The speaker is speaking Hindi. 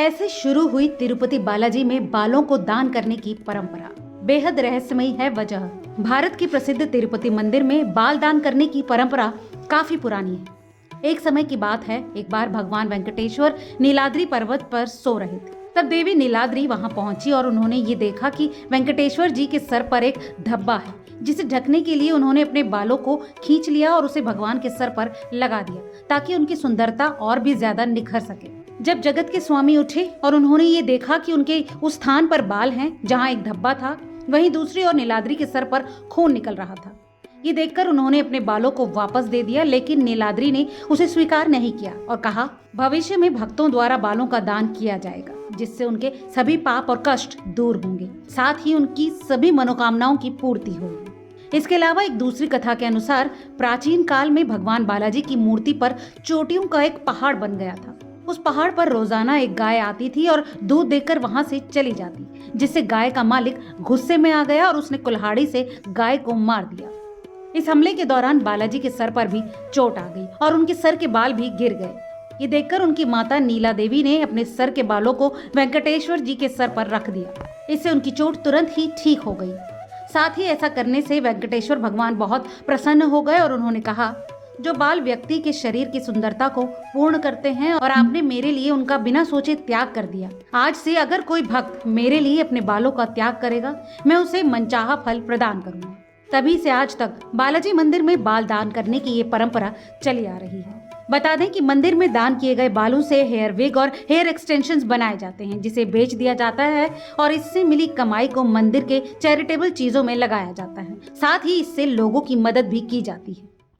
ऐसे शुरू हुई तिरुपति बालाजी में बालों को दान करने की परंपरा। बेहद रहस्यमयी है वजह। भारत की प्रसिद्ध तिरुपति मंदिर में बाल दान करने की परंपरा काफी पुरानी है। एक समय की बात है, एक बार भगवान वेंकटेश्वर नीलाद्री पर्वत पर सो रहे थे। तब देवी नीलाद्री वहां पहुंची और उन्होंने ये देखा कि वेंकटेश्वर जी के सर पर एक धब्बा है, जिसे ढकने के लिए उन्होंने अपने बालों को खींच लिया और उसे भगवान के सर पर लगा दिया, ताकि उनकी सुंदरता और भी ज्यादा निखर सके। जब जगत के स्वामी उठे और उन्होंने ये देखा कि उनके उस स्थान पर बाल हैं जहाँ एक धब्बा था, वहीं दूसरी ओर नीलाद्री के सर पर खून निकल रहा था। ये देखकर उन्होंने अपने बालों को वापस दे दिया, लेकिन नीलाद्री ने उसे स्वीकार नहीं किया और कहा, भविष्य में भक्तों द्वारा बालों का दान किया जाएगा, जिससे उनके सभी पाप और कष्ट दूर होंगे, साथ ही उनकी सभी मनोकामनाओं की पूर्ति होगी। इसके अलावा एक दूसरी कथा के अनुसार प्राचीन काल में भगवान बालाजी की मूर्ति पर चोटियों का एक पहाड़ बन गया था। उस पहाड़ पर रोजाना एक गाय आती थी और दूध देकर वहां से चली जाती, जिससे गाय का मालिक गुस्से में आ गया और उसने कुल्हाड़ी से गाय को मार दिया। इस हमले के दौरान बालाजी के सर पर भी चोट आ गई और उनके सर के बाल भी गिर गए। ये देखकर उनकी माता नीला देवी ने अपने सर के बालों को वेंकटेश्वर जी के सर पर रख दिया। इससे उनकी चोट तुरंत ही ठीक हो गई। साथ ही ऐसा करने से वेंकटेश्वर भगवान बहुत प्रसन्न हो गए और उन्होंने कहा, जो बाल व्यक्ति के शरीर की सुंदरता को पूर्ण करते हैं और आपने मेरे लिए उनका बिना सोचे त्याग कर दिया। आज से अगर कोई भक्त मेरे लिए अपने बालों का त्याग करेगा, मैं उसे मनचाहा फल प्रदान करूंगा। तभी से आज तक बालाजी मंदिर में बाल दान करने की ये परंपरा चली आ रही है। बता दें कि मंदिर में दान किए गए बालों से हेयर विग और हेयर एक्सटेंशंस बनाए जाते हैं, जिसे बेच दिया जाता है और इससे मिली कमाई को मंदिर के चैरिटेबल चीजों में लगाया जाता है। साथ ही इससे लोगों की मदद भी की जाती है।